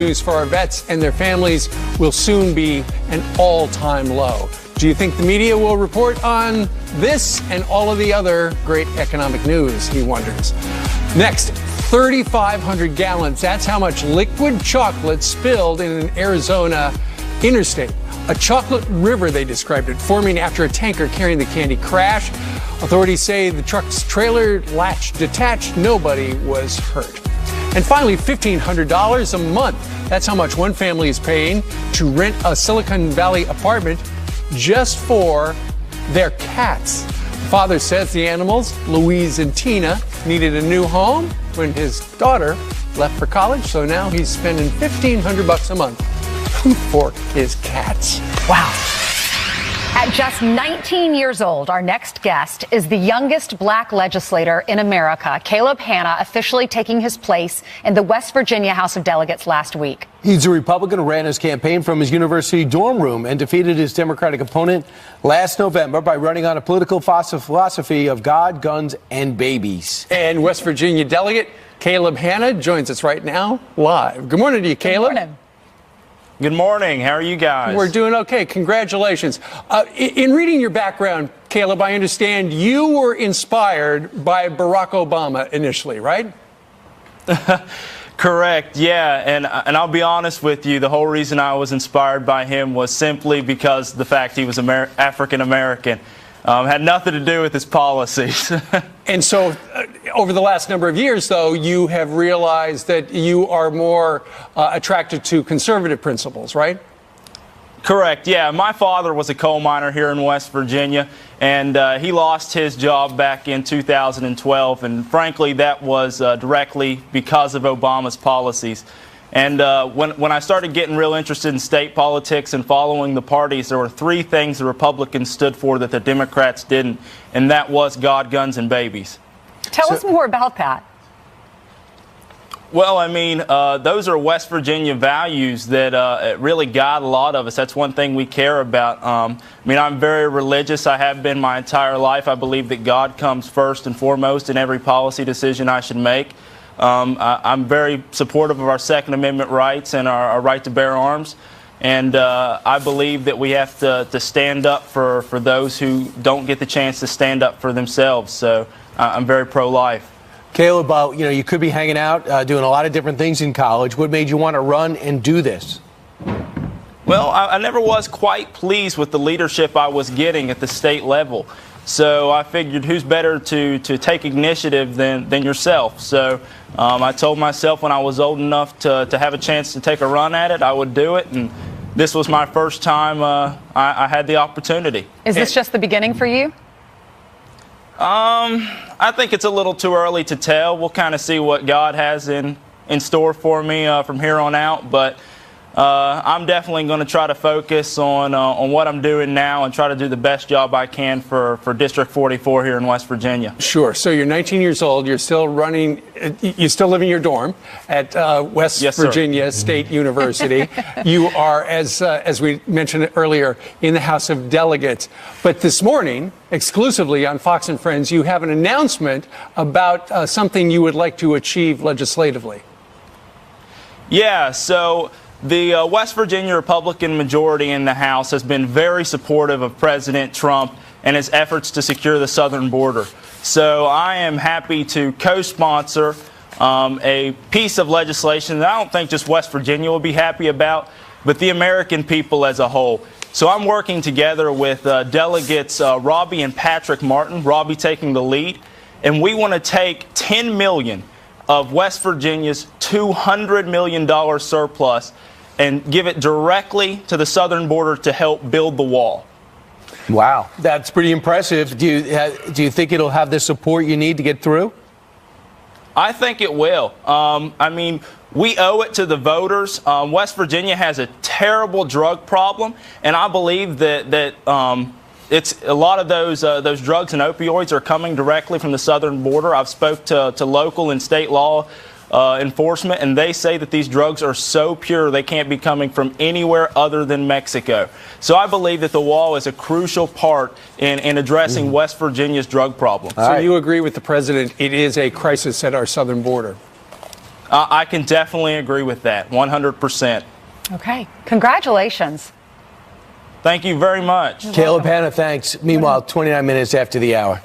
News for our vets and their families will soon be an all-time low. Do you think the media will report on this and all of the other great economic news, he wonders. Next, 3,500 gallons. That's how much liquid chocolate spilled in an Arizona interstate. A chocolate river, they described it, forming after a tanker carrying the candy crashed. Authorities say the truck's trailer latch detached. Nobody was hurt. And finally, $1,500 a month. That's how much one family is paying to rent a Silicon Valley apartment just for their cats. The father says the animals, Louise and Tina, needed a new home when his daughter left for college, so now he's spending $1,500 a month for his cats. Wow. At just 19 years old, our next guest is the youngest black legislator in America, Caleb Hanna, officially taking his place in the West Virginia House of Delegates last week. He's a Republican who ran his campaign from his university dorm room and defeated his Democratic opponent last November by running on a political philosophy of God, guns, and babies. And West Virginia delegate Caleb Hanna joins us right now live. Good morning to you, Caleb. Good morning. Good morning. How are you guys? We're doing okay. Congratulations. In reading your background, Caleb, I understand you were inspired by Barack Obama initially, right? Correct. Yeah. And I'll be honest with you. The whole reason I was inspired by him was simply because the fact he was African American. Had nothing to do with his policies. And so over the last number of years, though, you have realized that you are more attracted to conservative principles, right? Correct. Yeah. My father was a coal miner here in West Virginia, and he lost his job back in 2012. And frankly, that was directly because of Obama's policies. And when I started getting real interested in state politics and following the parties, there were three things the Republicans stood for that the Democrats didn't, and that was God, guns, and babies. Tell us more about that. Well, I mean, those are West Virginia values that really guide a lot of us. That's one thing we care about. I mean, I'm very religious. I have been my entire life. I believe that God comes first and foremost in every policy decision I should make. I'm very supportive of our Second Amendment rights and our right to bear arms. And I believe that we have to stand up for those who don't get the chance to stand up for themselves. So I'm very pro-life. Caleb, you could be hanging out, doing a lot of different things in college. What made you want to run and do this? Well, I never was quite pleased with the leadership I was getting at the state level. So I figured who's better to take initiative than yourself. So I told myself when I was old enough to have a chance to take a run at it, I would do it. And this was my first time I had the opportunity. Is this just the beginning for you? I think it's a little too early to tell. We'll kind of see what God has in store for me from here on out. But I'm definitely going to try to focus on what I'm doing now and try to do the best job I can for District 44 here in West Virginia. Sure. So you're 19 years old. You're still running. You still live in your dorm at West Virginia State University. You are, as we mentioned earlier, in the House of Delegates. But this morning, exclusively on Fox and Friends, you have an announcement about something you would like to achieve legislatively. Yeah. So the West Virginia Republican majority in the House has been very supportive of President Trump and his efforts to secure the southern border. So I am happy to co-sponsor a piece of legislation that I don't think just West Virginia will be happy about, but the American people as a whole. So I'm working together with delegates Robbie and Patrick Martin, Robbie taking the lead, and we want to take $10 million of West Virginia's $200 million surplus and give it directly to the southern border to help build the wall. Wow, that's pretty impressive. Do you think it'll have the support you need to get through? I think it will. I mean, we owe it to the voters. West Virginia has a terrible drug problem, and I believe that it's a lot of those drugs and opioids are coming directly from the southern border. I've spoke to local and state law enforcement, and they say that these drugs are so pure they can't be coming from anywhere other than Mexico. So I believe that the wall is a crucial part in addressing West Virginia's drug problem. So you agree with the president, it is a crisis at our southern border? I can definitely agree with that, 100%. Okay. Congratulations. Thank you very much. Caleb Hanna, thanks. Meanwhile, 29 minutes after the hour.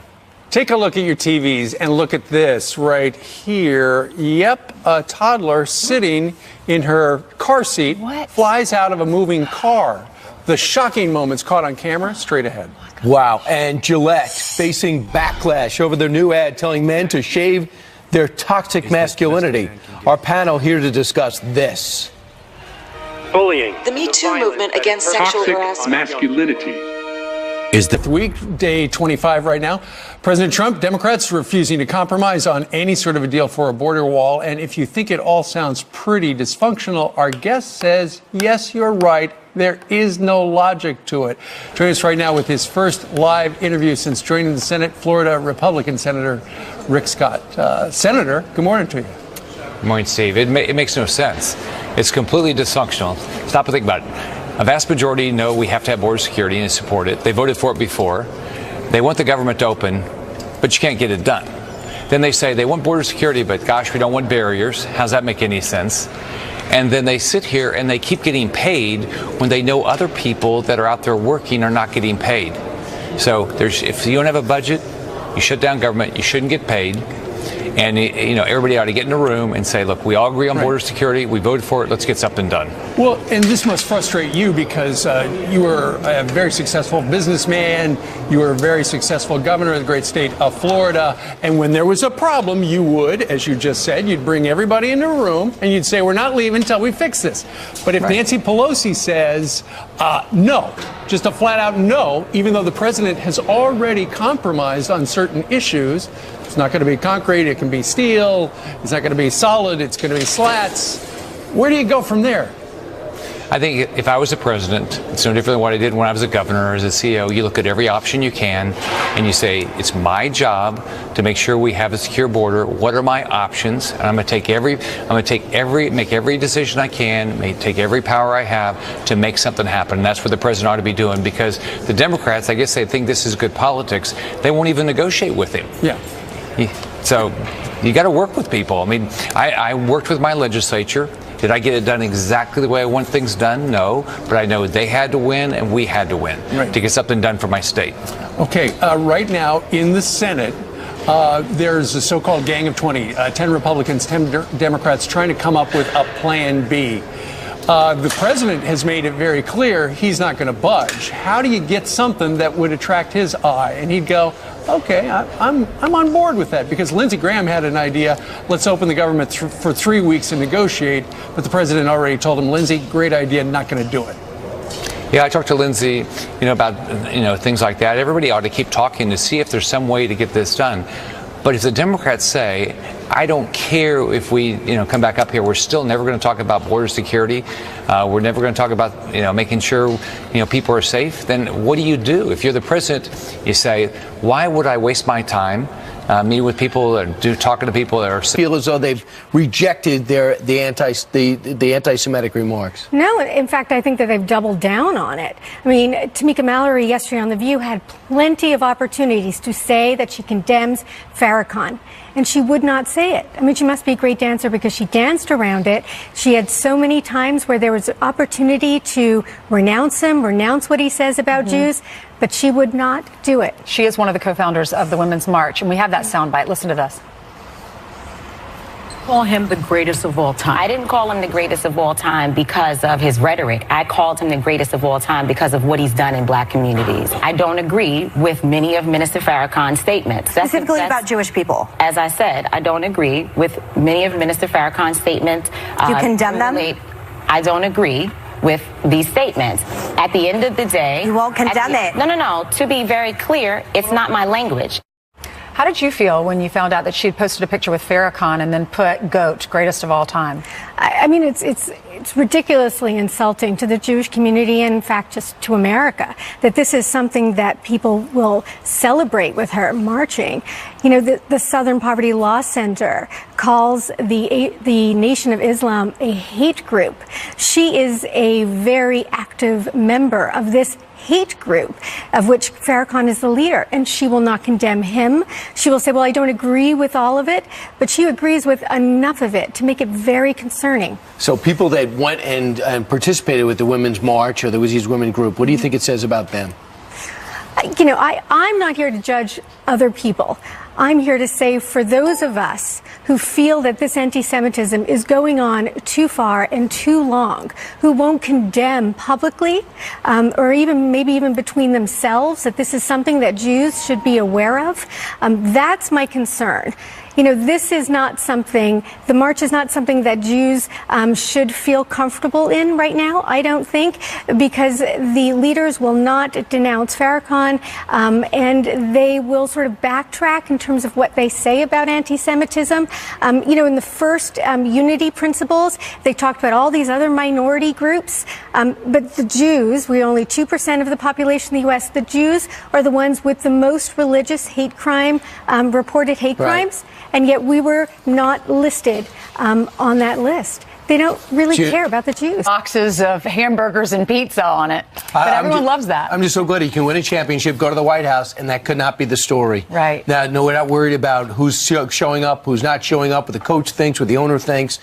Take a look at your TVs and look at this right here. Yep, a toddler sitting in her car seat flies out of a moving car. The shocking moments caught on camera straight ahead. Wow. And Gillette facing backlash over their new ad telling men to shave their toxic masculinity. Our panel here to discuss this. Bullying. The Me Too movement against sexual harassment. Masculinity. Is the week, day 25 right now. President Trump, Democrats refusing to compromise on any sort of a deal for a border wall. And if you think it all sounds pretty dysfunctional, our guest says, yes, you're right. There is no logic to it. Joining us right now with his first live interview since joining the Senate, Florida Republican Senator Rick Scott. Senator, good morning to you. Good morning, Steve. It makes no sense. It's completely dysfunctional. Stop and think about it. A vast majority know we have to have border security and support it. They voted for it before. They want the government to open, but you can't get it done. Then they say they want border security, but gosh, we don't want barriers. How does that make any sense? And then they sit here and they keep getting paid when they know other people that are out there working are not getting paid. So if you don't have a budget, you shut down government, you shouldn't get paid. And, everybody ought to get in a room and say, look, we all agree on border security. We voted for it. Let's get something done. Well, and this must frustrate you because you were a very successful businessman. You were a very successful governor of the great state of Florida. And when there was a problem, you would, as you just said, you'd bring everybody into a room and you'd say, we're not leaving until we fix this. But if Nancy Pelosi says no, just a flat out no, even though the president has already compromised on certain issues, it's not going to be concrete, it can be steel, it's not going to be solid, it's going to be slats. Where do you go from there? I think if I was a president, it's no different than what I did when I was a governor or as a CEO. You look at every option you can and you say, it's my job to make sure we have a secure border. What are my options? And I'm going to make every decision I can, take every power I have to make something happen. And that's what the president ought to be doing, because the Democrats, I guess they think this is good politics. They won't even negotiate with him. Yeah. So you got to work with people. I mean, I worked with my legislature. Did I get it done exactly the way I want things done? No. But I know they had to win and we had to win to get something done for my state. Okay. Right now in the Senate, there's a so-called Gang of 20, 10 Republicans, 10 Democrats trying to come up with a plan B. The president has made it very clear he's not going to budge. How do you get something that would attract his eye? And he'd go, okay, I'm on board with that, because Lindsey Graham had an idea. Let's open the government for 3 weeks and negotiate. But the president already told him, Lindsey, great idea, not going to do it. Yeah, I talked to Lindsey, about, things like that. Everybody ought to keep talking to see if there's some way to get this done. But if the Democrats say, I don't care if we, come back up here, we're still never going to talk about border security. We're never going to talk about, making sure, people are safe. Then what do? If you're the president, you say, why would I waste my time meeting with people talking to people that are feel as though they've rejected the anti-Semitic remarks? No, in fact, I think that they've doubled down on it. I mean, Tamika Mallory yesterday on The View had plenty of opportunities to say that she condemns Farrakhan, and she would not say it. I mean, she must be a great dancer because she danced around it. She had so many times where there was an opportunity to renounce him, renounce what he says about Jews, but she would not do it. She is one of the co-founders of the Women's March, and we have that soundbite. Listen to this. Call him the greatest of all time. I didn't call him the greatest of all time because of his rhetoric. I called him the greatest of all time because of what he's done in black communities. I don't agree with many of Minister Farrakhan's statements. Specifically about Jewish people. As I said, I don't agree with many of Minister Farrakhan's statements. Do you condemn them? I don't agree with these statements. At the end of the day... You won't condemn it. No. To be very clear, it's not my language. How did you feel when you found out that she'd posted a picture with Farrakhan and then put GOAT, greatest of all time? I mean, it's it's ridiculously insulting to the Jewish community and, in fact, just to America, that this is something that people will celebrate with her marching. You know, the Southern Poverty Law Center calls the Nation of Islam a hate group. She is a very active member of this hate group, of which Farrakhan is the leader, and she will not condemn him. She will say, well, I don't agree with all of it, but she agrees with enough of it to make it very concerning. So people that went and participated with the Women's March or the Wizzy's Women Group, what do you think it says about them? You know, I'm not here to judge other people. I'm here to say, for those of us who feel that this anti-Semitism is going on too far and too long, who won't condemn publicly, or maybe even between themselves, that this is something that Jews should be aware of, that's my concern. You know, this is not something, the march is not something that Jews should feel comfortable in right now, I don't think, because the leaders will not denounce Farrakhan, and they will sort of backtrack in terms of what they say about anti-Semitism. You know, in the first unity principles, they talked about all these other minority groups, but the Jews, we're only 2% of the population in the U.S., the Jews are the ones with the most religious hate crime, reported hate crimes. And yet we were not listed on that list. They don't really care about the Jews. Boxes of hamburgers and pizza on it. But everyone loves that. I'm just so glad he can win a championship, go to the White House, and that could not be the story. Right. Now, no, we're not worried about who's showing up, who's not showing up, what the coach thinks, what the owner thinks.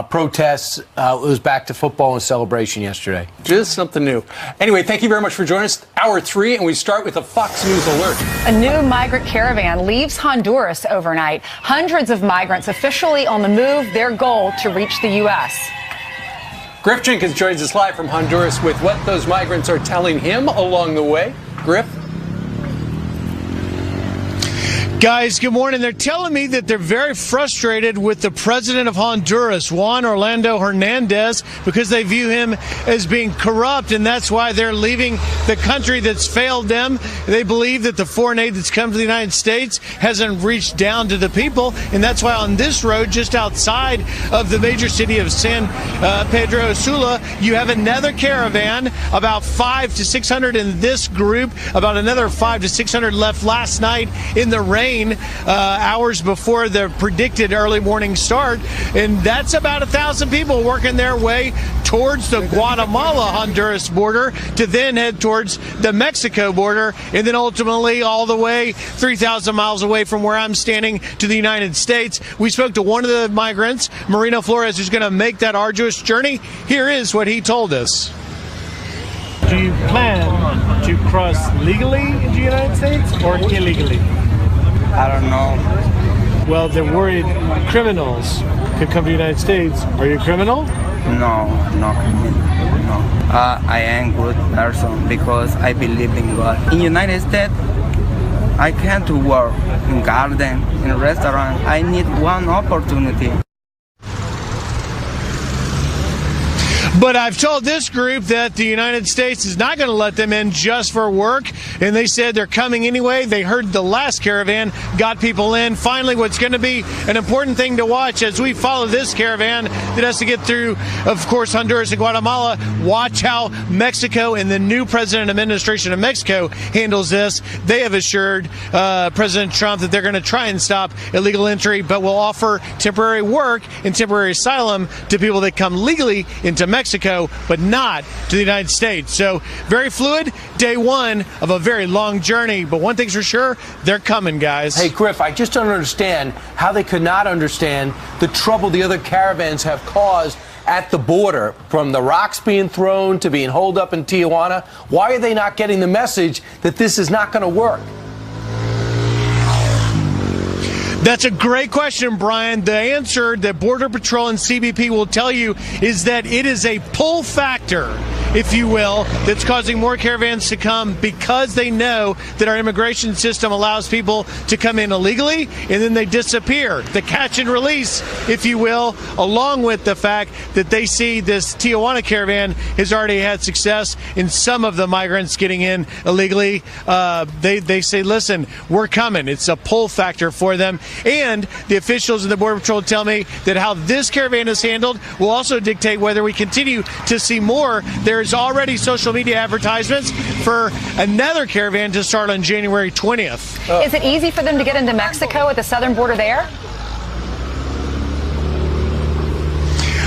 Protests. It was back to football and celebration yesterday. Just something new. Anyway, thank you very much for joining us. Hour 3, and we start with a Fox News alert. A new migrant caravan leaves Honduras overnight. Hundreds of migrants officially on the move, their goal to reach the U.S. Griff Jenkins joins us live from Honduras with what those migrants are telling him along the way. Griff? Guys, good morning. They're telling me that they're very frustrated with the president of Honduras, Juan Orlando Hernandez, because they view him as being corrupt, and that's why they're leaving the country that's failed them. They believe that the foreign aid that's come to the United States hasn't reached down to the people, and that's why on this road, just outside of the major city of San Pedro Sula, you have another caravan, about 500 to 600 in this group, about another 500 to 600 left last night in the rain. Hours before the predicted early morning start, and that's about 1,000 people working their way towards the Guatemala-Honduras border to then head towards the Mexico border, and then ultimately all the way 3,000 miles away from where I'm standing to the United States. We spoke to one of the migrants, Marino Flores, who's going to make that arduous journey. Here is what he told us. Do you plan to cross legally into the United States or illegally? I don't know. Well, they're worried criminals could come to the United States. Are you a criminal? No. I am good person because I believe in God. In United States, I can't work in garden, in restaurant. I need one opportunity. But I've told this group that the United States is not going to let them in just for work, and they said they're coming anyway. They heard the last caravan got people in. Finally, what's going to be an important thing to watch as we follow this caravan that has to get through, of course, Honduras and Guatemala, watch how Mexico and the new president administration of Mexico handles this. They have assured President Trump that they're going to try and stop illegal entry, but will offer temporary work and temporary asylum to people that come legally into Mexico, but not to the United States. So very fluid, day one of a very long journey. But one thing's for sure, they're coming, guys. Hey, Griff, I just don't understand how they could not understand the trouble the other caravans have caused at the border, from the rocks being thrown to being holed up in Tijuana. Why are they not getting the message that this is not going to work? That's a great question, Brian. The answer that Border Patrol and CBP will tell you is that it is a pull factor. if you will, that's causing more caravans to come because they know that our immigration system allows people to come in illegally and then they disappear. The catch and release, if you will, along with the fact that they see this Tijuana caravan has already had success in some of the migrants getting in illegally. They say, listen, we're coming. It's a pull factor for them. And the officials in the Border Patrol tell me that how this caravan is handled will also dictate whether we continue to see more. There's already social media advertisements for another caravan to start on January 20th. Is it easy for them to get into Mexico at the southern border there?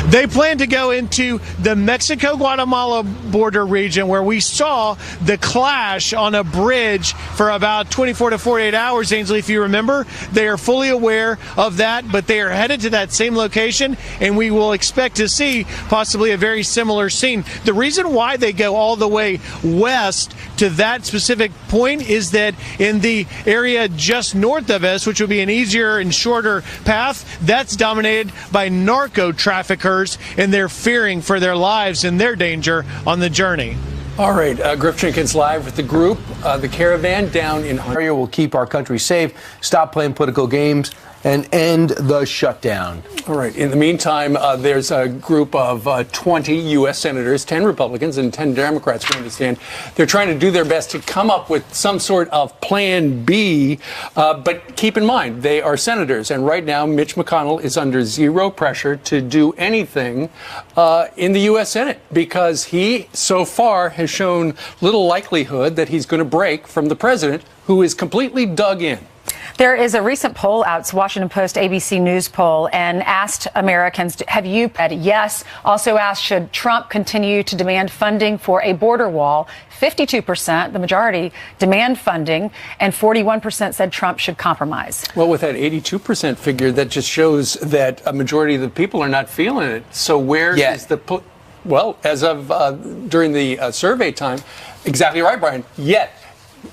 They plan to go into the Mexico-Guatemala border region where we saw the clash on a bridge for about 24 to 48 hours, Ainsley, if you remember. They are fully aware of that, but they are headed to that same location, and we will expect to see possibly a very similar scene. The reason why they go all the way west to that specific point is that in the area just north of us, which would be an easier and shorter path, that's dominated by narco traffickers, and they're fearing for their lives and their danger on the journey. All right, Griff Jenkins live with the group. The caravan down in Ontario will keep our country safe, stop playing political games, and end the shutdown. All right. In the meantime, there's a group of 20 U.S. senators, 10 Republicans and 10 Democrats, we understand. They're trying to do their best to come up with some sort of plan B. But keep in mind, they are senators. And right now, Mitch McConnell is under zero pressure to do anything in the U.S. Senate because he, so far, has shown little likelihood that he's going to break from the president, who is completely dug in. There is a recent poll out, it's Washington Post ABC News poll, and asked Americans, have you said yes? Also asked, should Trump continue to demand funding for a border wall? 52%, the majority, demand funding, and 41% said Trump should compromise. Well, with that 82% figure, that just shows that a majority of the people are not feeling it. So where is the... Well, as of during the survey time, exactly right, Brian, yet.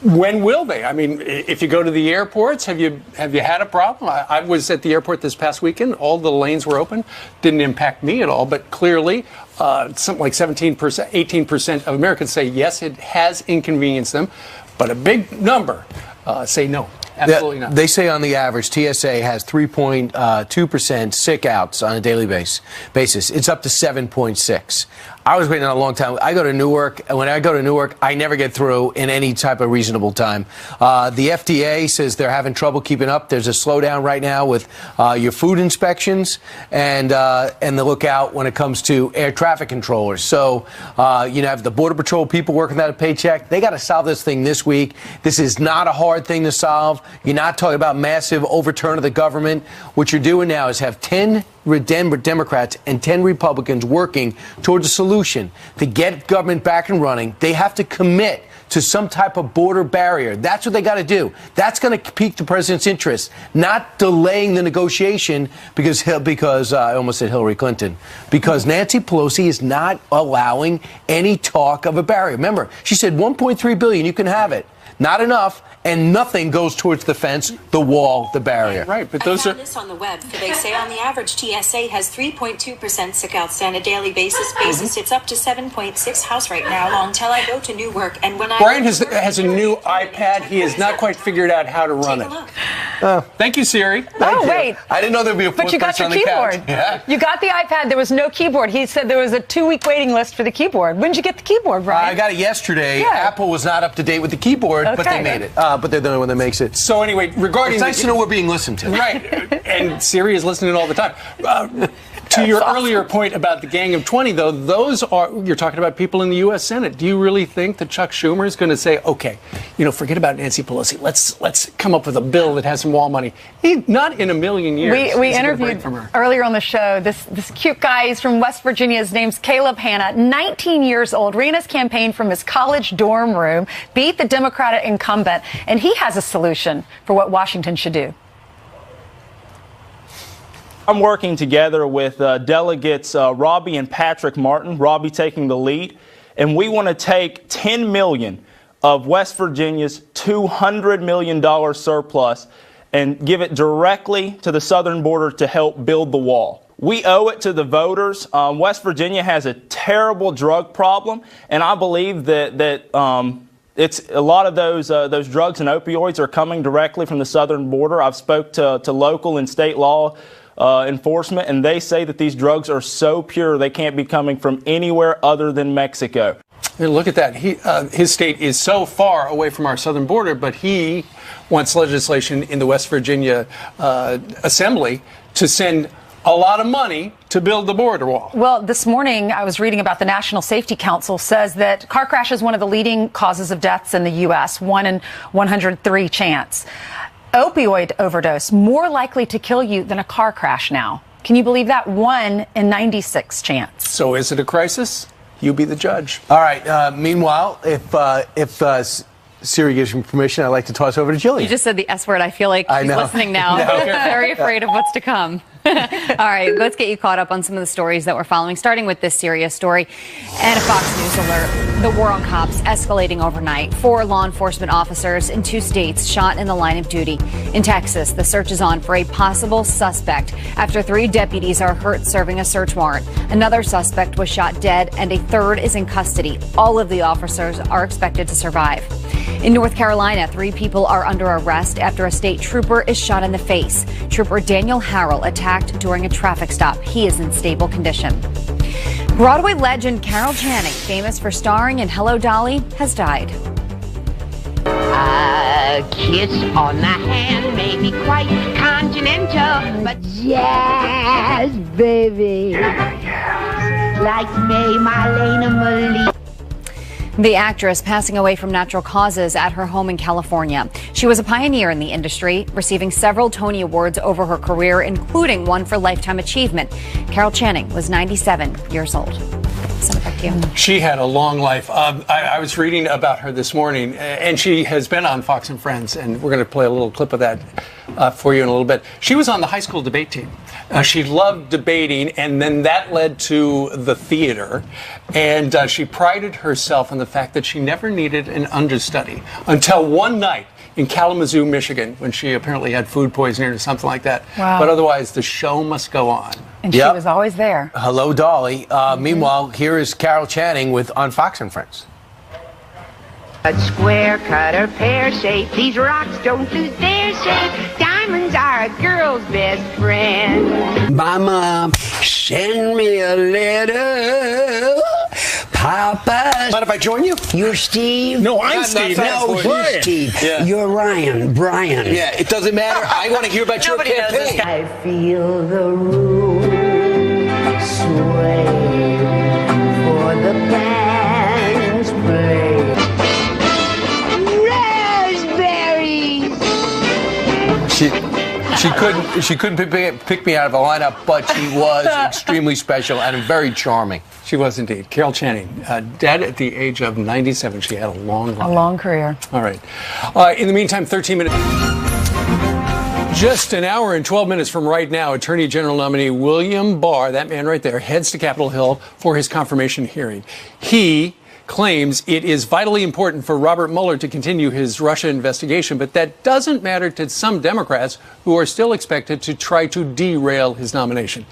When will they? I mean, if you go to the airports, have you had a problem? I was at the airport this past weekend. All the lanes were open. Didn't impact me at all. But clearly, something like 17%, 18% of Americans say, yes, it has inconvenienced them. But a big number say no. Absolutely not. They say on the average, TSA has 3.2% sick outs on a daily basis. It's up to 7.6. I was waiting a long time. I go to Newark, and when I go to Newark, I never get through in any type of reasonable time. The FDA says they're having trouble keeping up. There's a slowdown right now with your food inspections and the lookout when it comes to air traffic controllers. So, you have the Border Patrol people working without a paycheck. They got to solve this thing this week. This is not a hard thing to solve. You're not talking about massive overturn of the government. What you're doing now is have 10 Democrats and 10 Republicans working towards a solution to get government back and running. They have to commit to some type of border barrier. That's what they got to do. That's going to pique the president's interest, not delaying the negotiation because I almost said Hillary Clinton, because Nancy Pelosi is not allowing any talk of a barrier. Remember, she said $1.3 billion, you can have it. Not enough, and nothing goes towards the fence, the wall, the barrier. Right, but those I found this on the web. They say on the average, TSA has 3.2% sick outs on a daily basis. It's up to 7.6 house right now until I go to Newark. And when Brian has a new iPad. He has not quite figured out how to run it. Thank you, Siri. Wait. I didn't know there'd be a But you got your on the keyboard. couch. Yeah. You got the iPad. There was no keyboard. He said there was a 2-week waiting list for the keyboard. When did you get the keyboard, Brian? I got it yesterday. Yeah. Apple was not up to date with the keyboard, but they made it. But they're the only one that makes it. So anyway, regarding... It's nice to know we're being listened to. Right. And Siri is listening all the time. To your earlier point about the Gang of 20, though, those are... You're talking about people in the U.S. Senate. Do you really think that Chuck Schumer is going to say, okay, forget about Nancy Pelosi. Let's come up with a bill that has some wall money? Not in a million years. We interviewed earlier on the show this cute guy. He's from West Virginia. His name's Caleb Hanna, 19 years old, ran his campaign from his college dorm room, beat the Democratic incumbent, and he has a solution for what Washington should do. I'm working together with delegates Robbie and Patrick Martin, Robbie taking the lead, and we want to take $10 million of West Virginia's $200 million surplus and give it directly to the southern border to help build the wall. we owe it to the voters. West Virginia has a terrible drug problem, and I believe that it's a lot of those drugs and opioids are coming directly from the southern border. I've spoke to local and state law enforcement, and they say that these drugs are so pure they can't be coming from anywhere other than Mexico. Look at that. His state is so far away from our southern border, but he wants legislation in the West Virginia Assembly to send a lot of money to build the border wall. Well, this morning I was reading about the National Safety Council says that car crash is one of the leading causes of deaths in the U.S., 1 in 103 chance. Opioid overdose, more likely to kill you than a car crash now. Can you believe that? 1 in 96 chance. So is it a crisis? You be the judge. All right. Meanwhile, if Siri gives me permission, I'd like to toss over to Jillian. You just said the S word. I feel like she's listening now. Very afraid of what's to come. All right, let's get you caught up on some of the stories that we're following, starting with this serious story. And a Fox News alert. The war on cops escalating overnight. 4 law enforcement officers in 2 states shot in the line of duty. In Texas, the search is on for a possible suspect after 3 deputies are hurt serving a search warrant. Another suspect was shot dead, and a 3rd is in custody. All of the officers are expected to survive. In North Carolina, 3 people are under arrest after a state trooper is shot in the face. Trooper Daniel Harrell attacked during a traffic stop. He is in stable condition. Broadway legend Carol Channing, famous for starring in Hello, Dolly, has died. A kiss on the hand may be quite continental, but yes, baby, like May, Marlena, Malie. The actress passing away from natural causes at her home in California. She was a pioneer in the industry, receiving several Tony Awards over her career, including one for Lifetime Achievement. Carol Channing was 97 years old. Send it back to you. She had a long life. I was reading about her this morning, and she has been on Fox and Friends, and we're going to play a little clip of that for you in a little bit. She was on the high school debate team. She loved debating, and then that led to the theater. And she prided herself on the fact that she never needed an understudy until one night in Kalamazoo, Michigan, when she apparently had food poisoning or something like that. Wow. But otherwise, the show must go on. And she was always there. Hello, Dolly. Meanwhile, here is Carol Channing on Fox and Friends. A square cut or pear shape, these rocks don't lose their shape. Diamonds are a girl's best friend. Mama, send me a letter. Papa. Mind if I join you? You're Steve? No, I'm Steve. No, you're Steve. Yeah. You're Ryan. Brian. Yeah, it doesn't matter. I want to hear about your campaign. I feel the room sway for the band's play. Raspberries. She couldn't pick me out of a lineup, but she was extremely special and very charming. She was indeed. Carol Channing, dead at the age of 97. She had a long life. A long career. All right. In the meantime, 13 minutes. Just an hour and 12 minutes from right now, Attorney General nominee William Barr, that man right there, heads to Capitol Hill for his confirmation hearing. He claims it is vitally important for Robert Mueller to continue his Russia investigation, but that doesn't matter to some Democrats who are still expected to try to derail his nomination.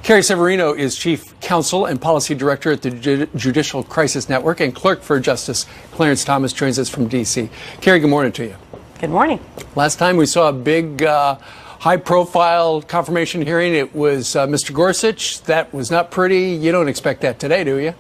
Carrie Severino is Chief Counsel and Policy Director at the Judicial Crisis Network, and Clerk for Justice Clarence Thomas joins us from D.C. Carrie, good morning to you. Good morning. Last time we saw a big, high-profile confirmation hearing, it was Mr. Gorsuch. That was not pretty. You don't expect that today, do you?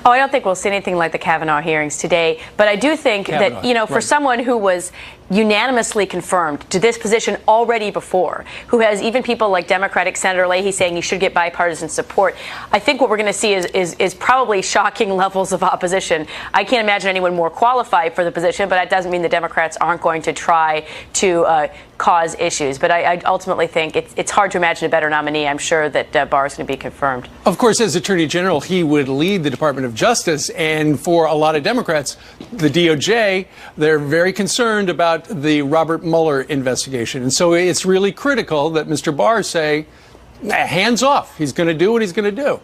Oh, I don't think we'll see anything like the Kavanaugh hearings today. But I do think that, for someone who was unanimously confirmed to this position already before, who has even people like Democratic Senator Leahy saying he should get bipartisan support, I think what we're going to see is probably shocking levels of opposition. I can't imagine anyone more qualified for the position, but that doesn't mean the Democrats aren't going to try to cause issues. But I ultimately think it's hard to imagine a better nominee. I'm sure that Barr is going to be confirmed. Of course, as Attorney General, he would lead the Department of Justice. And for a lot of Democrats, the DOJ, they're very concerned about the Robert Mueller investigation. And so it's really critical that Mr. Barr say, hands off. He's going to do what he's going to do.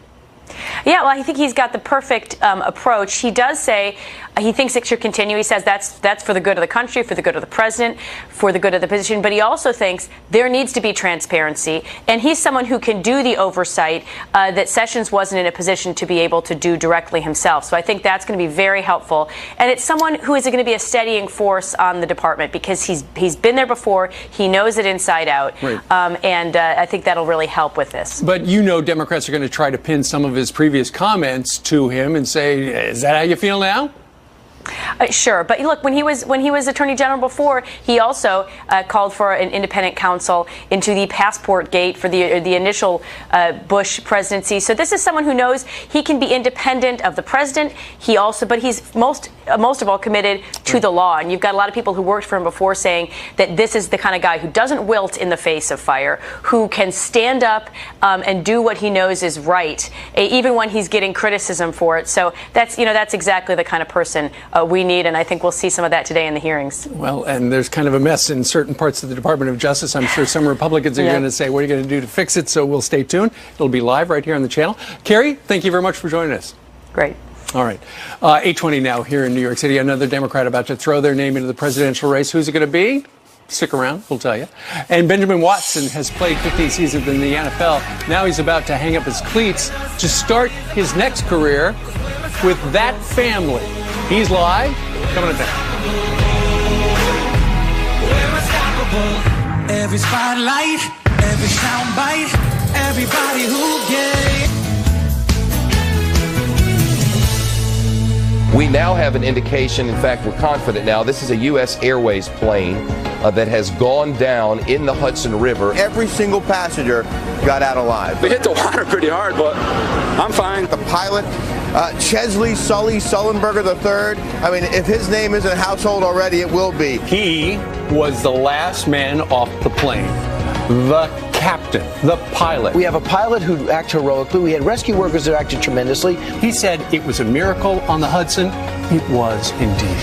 Yeah, well, I think he's got the perfect approach. He does say he thinks it should continue. He says that's for the good of the country, for the good of the president, for the good of the position. But he also thinks there needs to be transparency. And he's someone who can do the oversight that Sessions wasn't in a position to be able to do directly himself. So I think that's going to be very helpful. And it's someone who is going to be a steadying force on the department because he's been there before. He knows it inside out. Right. And I think that'll really help with this. But Democrats are going to try to pin some of his previous comments to him and say, is that how you feel now? Sure, but look, when he was Attorney General before, he also called for an independent counsel into the passport gate for the initial Bush presidency. So this is someone who knows he can be independent of the president. But he's most of all committed to the law. And you've got a lot of people who worked for him before saying that this is the kind of guy who doesn't wilt in the face of fire, who can stand up and do what he knows is right, even when he's getting criticism for it. So that's exactly the kind of person we need, and I think we'll see some of that today in the hearings. Well, and there's kind of a mess in certain parts of the Department of Justice. I'm sure some Republicans are going to say, what are you going to do to fix it? So we'll stay tuned. It'll be live right here on the channel. Carrie, thank you very much for joining us. Great. All right. 8:20 now here in New York City. Another Democrat about to throw their name into the presidential race. Who's it going to be? Stick around, we'll tell you. And Benjamin Watson has played 15 seasons in the NFL. Now he's about to hang up his cleats to start his next career with That Family. He's live, coming up next. Every spotlight, every soundbite, everybody who gets it. We now have an indication, in fact, we're confident now, this is a U.S. Airways plane that has gone down in the Hudson River. Every single passenger got out alive. We hit the water pretty hard, but I'm fine. The pilot, Chesley Sully Sullenberger III, I mean, if his name isn't a household already, it will be. He was the last man off the plane. The captain, the pilot. We have a pilot who acted heroically. We had rescue workers that acted tremendously. He said it was a miracle on the Hudson. It was indeed.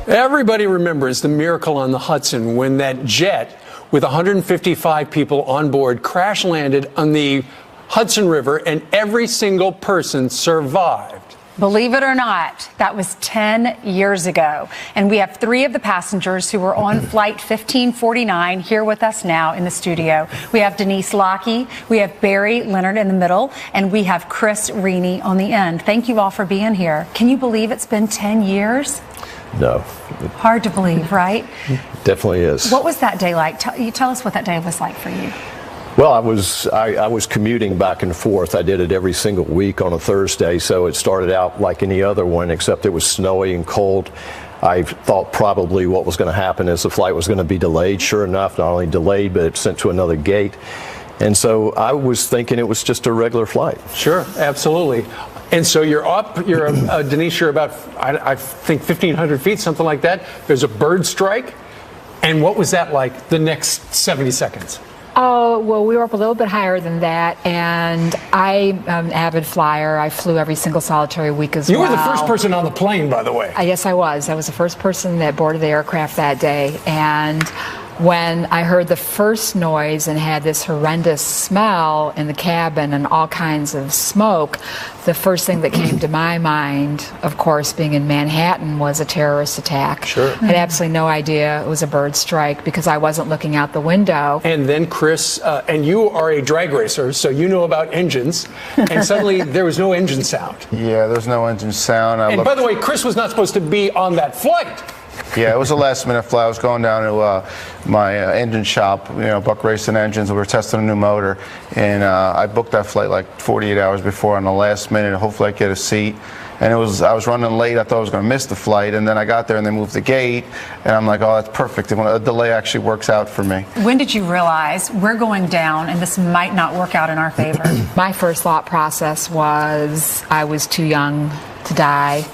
Everybody remembers the miracle on the Hudson when that jet with 155 people on board crash landed on the Hudson River and every single person survived. Believe it or not, that was 10 years ago. And we have 3 of the passengers who were on flight 1549 here with us now in the studio. We have Denise Locke, we have Barry Leonard in the middle, and we have Chris Rini on the end. Thank you all for being here. Can you believe it's been 10 years? No. Hard to believe, right? Definitely is. What was that day like? Tell us what that day was like for you. Well, I was commuting back and forth. I did it every single week on a Thursday, so it started out like any other one, except it was snowy and cold. I thought probably what was going to happen is the flight was going to be delayed. Sure enough, not only delayed, but sent to another gate. And so I was thinking it was just a regular flight. Sure, absolutely. And so you're up, Denise, you're about, I think, 1,500 feet, something like that. There's a bird strike. And what was that like the next 70 seconds? Oh, well, we were up a little bit higher than that, and I'm an avid flyer. I flew every single solitary week as well. You were the first person on the plane, by the way. Yes, I was. I was the first person that boarded the aircraft that day, and when I heard the first noise and had this horrendous smell in the cabin and all kinds of smoke, the first thing that came to my mind, of course, being in Manhattan, was a terrorist attack. Sure. I had absolutely no idea it was a bird strike because I wasn't looking out the window. And then, Chris, and you are a drag racer, so you know about engines, and suddenly there was no engine sound. Yeah, there's no engine sound. And by the way, Chris was not supposed to be on that flight. Yeah, it was a last-minute flight. I was going down to my engine shop, Buck Racing Engines. We were testing a new motor, and I booked that flight like 48 hours before on the last minute. Hopefully I'd get a seat. And I was running late. I thought I was going to miss the flight, and then I got there and they moved the gate, and I'm like, oh, that's perfect. A delay actually works out for me. When did you realize we're going down and this might not work out in our favor? My first thought process was I was too young to die.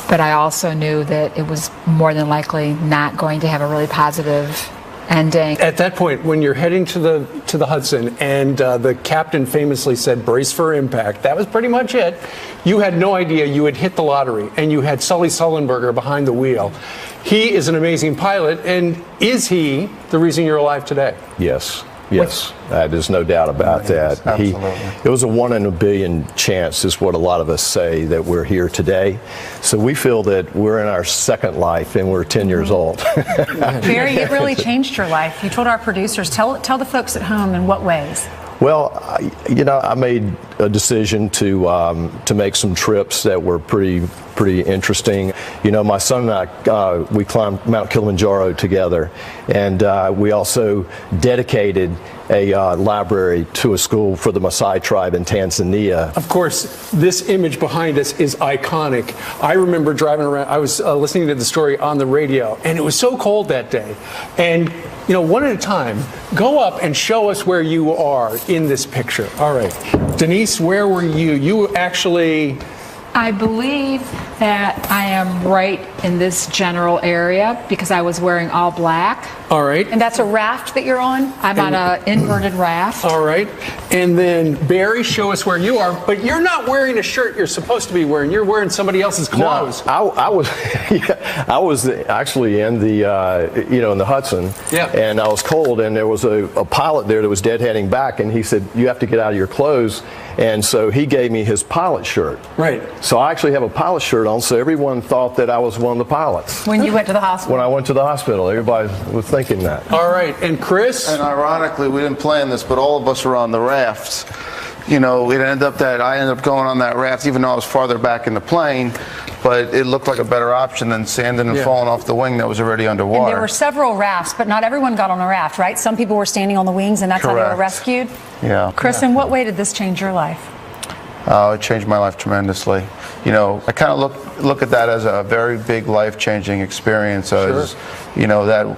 But I also knew that it was more than likely not going to have a really positive ending. At that point, when you're heading to the Hudson and the captain famously said, brace for impact, that was pretty much it. You had no idea you had hit the lottery, and you had Sully Sullenberger behind the wheel. He is an amazing pilot, and is he the reason you're alive today? Yes. Yes, there's no doubt about that. Absolutely. It was a 1 in a billion chance, is what a lot of us say, that we're here today. So we feel that we're in our second life and we're 10 years old. Barry, it really changed your life. You told our producers, tell the folks at home in what ways. Well, I made a decision to make some trips that were pretty interesting. My son and I, we climbed Mount Kilimanjaro together, and we also dedicated a library to a school for the Maasai tribe in Tanzania. Of course, this image behind us is iconic. I remember driving around, I was listening to the story on the radio, and it was so cold that day. And, one at a time, go up and show us where you are in this picture. All right. Denise, where were you? You actually... I believe that I am right in this general area because I was wearing all black. All right. And that's a raft that you're on? I'm on an inverted raft. All right. And then, Barry, show us where you are. But you're not wearing a shirt you're supposed to be wearing. You're wearing somebody else's clothes. No, I was actually in the, in the Hudson. Yeah. And I was cold, and there was a pilot there that was deadheading back, and he said, you have to get out of your clothes. And so he gave me his pilot shirt. Right. So I actually have a pilot shirt on, so everyone thought that I was one of the pilots. When you went to the hospital? When I went to the hospital, everybody was thinking that. All right. And Chris? And ironically, we didn't plan this, but all of us were on the rafts. It ended up that I ended up going on that raft, even though I was farther back in the plane. But it looked like a better option than standing and falling off the wing that was already underwater. And there were several rafts, but not everyone got on a raft, right? Some people were standing on the wings, and that's how they were rescued? Yeah. Chris, in what way did this change your life? It changed my life tremendously. I kind of look at that as a very big life-changing experience. As, that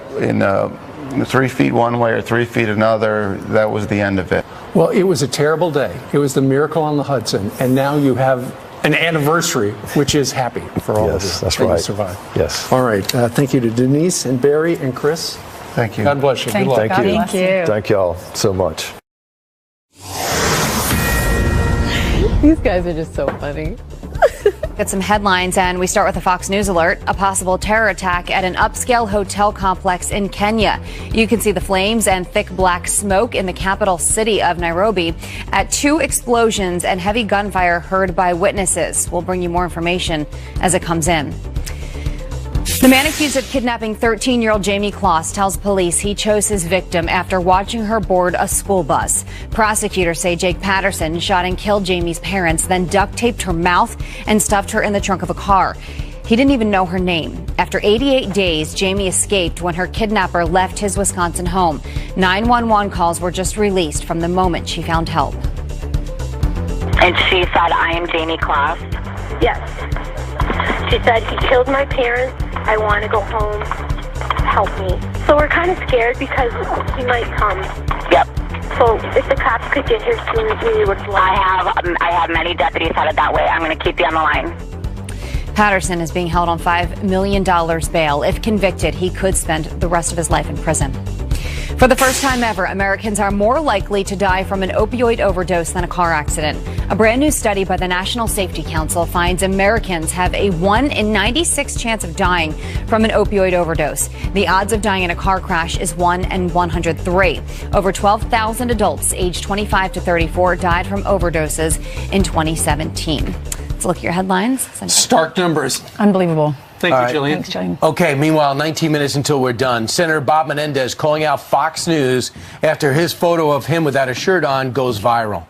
in 3 feet one way or 3 feet another, that was the end of it. Well, it was a terrible day. It was the Miracle on the Hudson, and now you have an anniversary, which is happy for all of you. Yes, that's that right. You survived. Yes. All right. Thank you to Denise and Barry and Chris. Thank you. God bless you. Thank Good luck. you. Thank you. Thank y'all so much. These guys are just so funny. Get some headlines, and we start with a Fox News alert. A possible terror attack at an upscale hotel complex in Kenya. You can see the flames and thick black smoke in the capital city of Nairobi at 2 explosions and heavy gunfire heard by witnesses. We'll bring you more information as it comes in. The man accused of kidnapping 13-year-old Jamie Kloss tells police he chose his victim after watching her board a school bus. Prosecutors say Jake Patterson shot and killed Jamie's parents, then duct taped her mouth and stuffed her in the trunk of a car. He didn't even know her name. After 88 days, Jamie escaped when her kidnapper left his Wisconsin home. 911 calls were just released from the moment she found help. And she said, "I am Jamie Kloss." Yes. She said, "He killed my parents. I want to go home. Help me." So we're kind of scared because he might come. Yep. So if the cops could get here soon, we would fly. I have many deputies headed that way. I'm going to keep you on the line. Patterson is being held on $5 million bail. If convicted, he could spend the rest of his life in prison. For the first time ever, Americans are more likely to die from an opioid overdose than a car accident. A brand new study by the National Safety Council finds Americans have a 1 in 96 chance of dying from an opioid overdose. The odds of dying in a car crash is 1 in 103. Over 12,000 adults aged 25 to 34 died from overdoses in 2017. Let's look at your headlines. Stark numbers. Unbelievable. Thank you, Jillian. Thanks, Jillian. Okay, meanwhile, 19 minutes until we're done. Senator Bob Menendez calling out Fox News after his photo of him without a shirt on goes viral.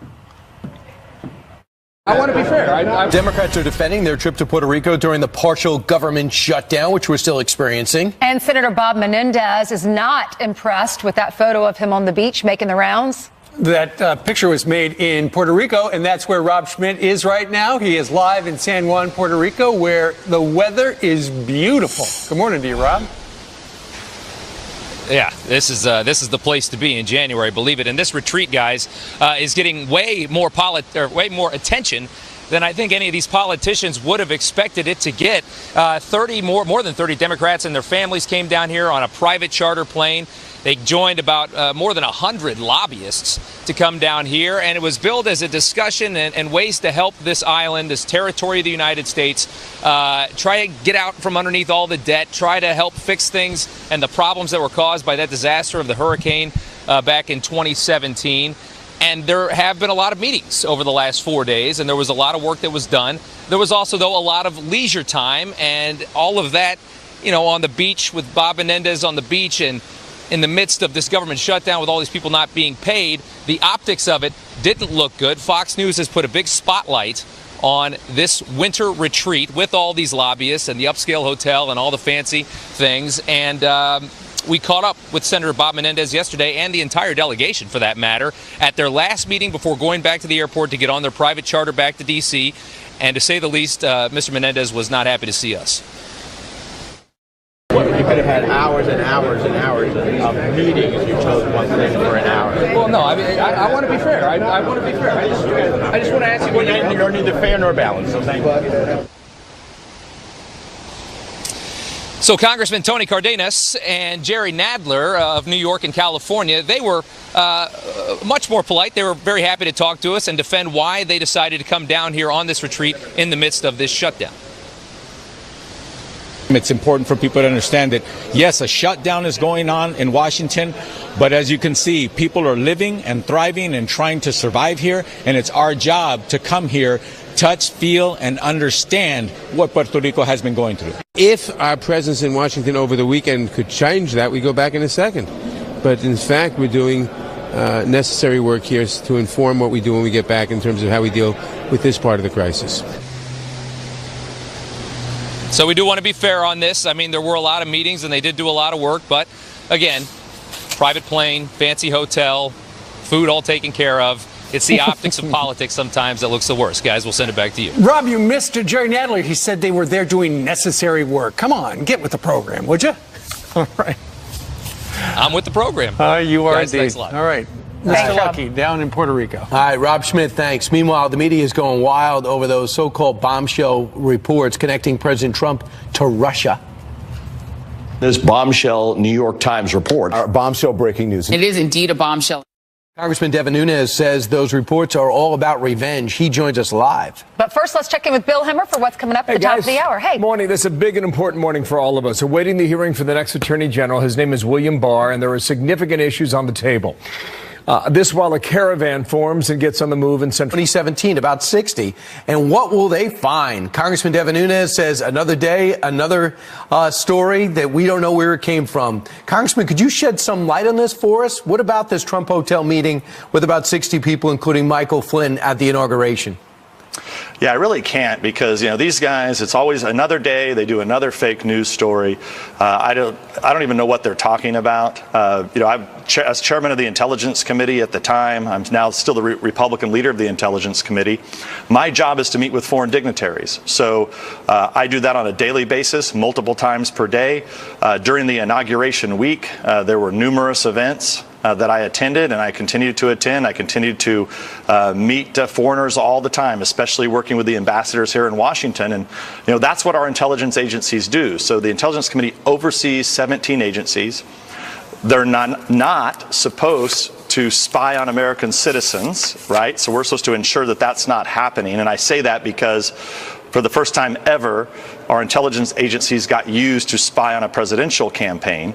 I want to be fair. Democrats are defending their trip to Puerto Rico during the partial government shutdown, which we're still experiencing. And Senator Bob Menendez is not impressed with that photo of him on the beach making the rounds. That picture was made in Puerto Rico, and that's where Rob Schmidt is right now. He is live in San Juan, Puerto Rico, where the weather is beautiful. Good morning to you, Rob. Yeah, this is the place to be in January, believe it. And this retreat, guys, is getting way more attention than I think any of these politicians would have expected it to get. More than 30 Democrats and their families came down here on a private charter plane. They joined about more than 100 lobbyists to come down here, and it was billed as a discussion and ways to help this island, this territory of the United States, try to get out from underneath all the debt, try to help fix things and the problems that were caused by that disaster of the hurricane. back in 2017. And there have been a lot of meetings over the last 4 days, and there was a lot of work that was done. There was also, though, a lot of leisure time, and all of that, on the beach with Bob Menendez on the beach and in the midst of this government shutdown with all these people not being paid, the optics of it didn't look good. Fox News has put a big spotlight on this winter retreat with all these lobbyists and the upscale hotel and all the fancy things. And we caught up with Senator Bob Menendez yesterday, and the entire delegation, for that matter, at their last meeting before going back to the airport to get on their private charter back to D.C. And to say the least, Mr. Menendez was not happy to see us. You could have had hours and hours and hours of meetings. You chose one thing for an hour. Well, no, I want to be fair. I want to be fair. I just want to ask you what you're neither fair nor balanced. So thank you. So Congressman Tony Cardenas and Jerry Nadler of New York and California, they were much more polite. They were very happy to talk to us and defend why they decided to come down here on this retreat in the midst of this shutdown. It's important for people to understand that, yes, a shutdown is going on in Washington, but as you can see, people are living and thriving and trying to survive here, and it's our job to come here, touch, feel, and understand what Puerto Rico has been going through. If our presence in Washington over the weekend could change that, we go back in a second. But in fact, we're doing necessary work here to inform what we do when we get back in terms of how we deal with this part of the crisis. So we do want to be fair on this. I mean, there were a lot of meetings and they did do a lot of work, but again, private plane, fancy hotel, food all taken care of. It's the optics of politics sometimes that looks the worst. Guys, we'll send it back to you. Rob, you missed Jerry Nadler. He said they were there doing necessary work. Come on, get with the program, would you? All right. I'm with the program. You are Guys, indeed. thanks a lot. All right. Mr. Lucky, down in Puerto Rico. All right, Rob Schmidt, thanks. Meanwhile, the media is going wild over those so-called bombshell reports connecting President Trump to Russia. This bombshell New York Times report. Bombshell breaking news. It is indeed a bombshell. Congressman Devin Nunes says those reports are all about revenge. He joins us live. But first, let's check in with Bill Hemmer for what's coming up at the top of the hour. Hey. Morning. This is a big and important morning for all of us. Awaiting the hearing for the next Attorney General. His name is William Barr, and there are significant issues on the table. This while a caravan forms and gets on the move in Central 2017, about 60. And what will they find? Congressman Devin Nunes says another day, another story that we don't know where it came from. Congressman, could you shed some light on this for us? What about this Trump Hotel meeting with about 60 people, including Michael Flynn, at the inauguration? Yeah, I really can't because, these guys, it's always another day. They do another fake news story. I don't even know what they're talking about. As chairman of the Intelligence Committee at the time, I'm now still the Republican leader of the Intelligence Committee. My job is to meet with foreign dignitaries. So I do that on a daily basis, multiple times per day. During the inauguration week, there were numerous events that I attended and I continue to attend. I continue to meet foreigners all the time, especially working with the ambassadors here in Washington. And, that's what our intelligence agencies do. So the Intelligence Committee oversees 17 agencies. They're not supposed to spy on American citizens, right? So we're supposed to ensure that that's not happening. And I say that because for the first time ever, our intelligence agencies got used to spy on a presidential campaign.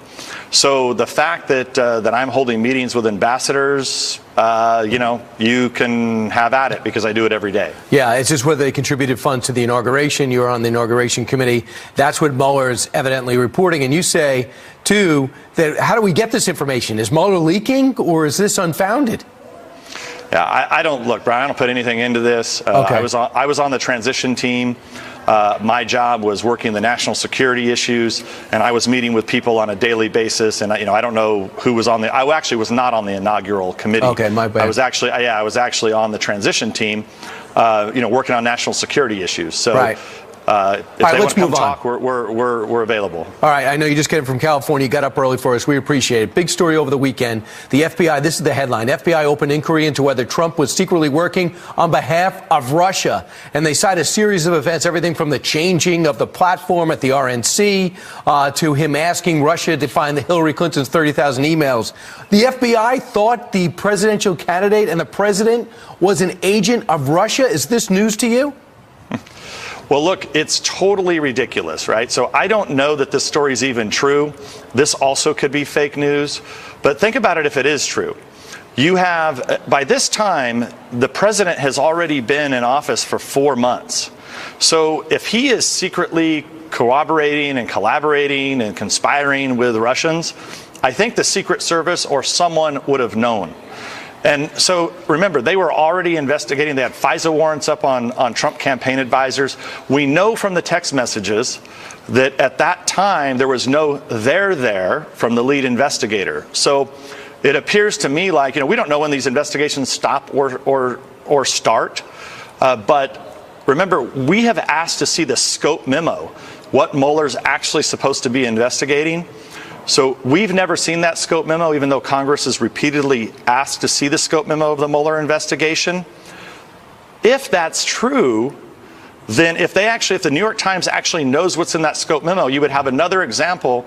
So the fact that I'm holding meetings with ambassadors, you can have at it because I do it every day. Yeah, it's just whether they contributed funds to the inauguration. You were on the inauguration committee. That's what Mueller is evidently reporting. And you say, too, that how do we get this information? Is Mueller leaking or is this unfounded? Yeah, I don't look, Brian. I don't put anything into this. Okay. I was on the transition team. My job was working the national security issues, and I was meeting with people on a daily basis. And I don't know who was on the. I actually was not on the inaugural committee. Okay, my bad. I was actually on the transition team, working on national security issues. So. Right. If they want to come talk, we're available. All right. I know you just came from California. You got up early for us. We appreciate it. Big story over the weekend. The FBI, this is the headline. FBI opened inquiry into whether Trump was secretly working on behalf of Russia. And they cite a series of events, everything from the changing of the platform at the RNC to him asking Russia to find the Hillary Clinton's 30,000 emails. The FBI thought the presidential candidate and the president was an agent of Russia. Is this news to you? Well, look, it's totally ridiculous, right? So I don't know that this story is even true. This also could be fake news. But think about it if it is true. You have, by this time, the president has already been in office for 4 months. So if he is secretly cooperating and collaborating and conspiring with the Russians, I think the Secret Service or someone would have known. And so remember, they were already investigating. They had FISA warrants up on Trump campaign advisors. We know from the text messages that at that time there was no there from the lead investigator. So it appears to me like, we don't know when these investigations stop or start. But remember, we have asked to see the scope memo, what Mueller's actually supposed to be investigating. So we've never seen that scope memo, even though Congress has repeatedly asked to see the scope memo of the Mueller investigation. If that's true, then if the New York Times actually knows what's in that scope memo, you would have another example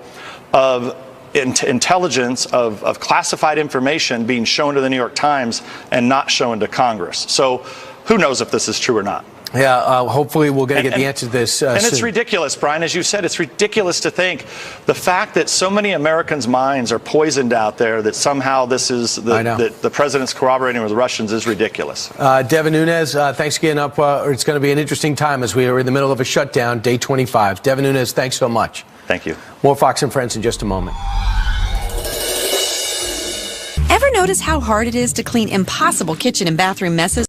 of intelligence, of classified information being shown to the New York Times and not shown to Congress. So who knows if this is true or not? Yeah, hopefully we're going to get the answer to this and soon. It's ridiculous, Brian, as you said, it's ridiculous to think the fact that so many Americans' minds are poisoned out there that somehow this is that the president's corroborating with the Russians is ridiculous. Devin Nunes, thanks again. It's going to be an interesting time as we are in the middle of a shutdown, day 25. Devin Nunes, thanks so much. Thank you. More Fox and Friends in just a moment. Ever notice how hard it is to clean impossible kitchen and bathroom messes?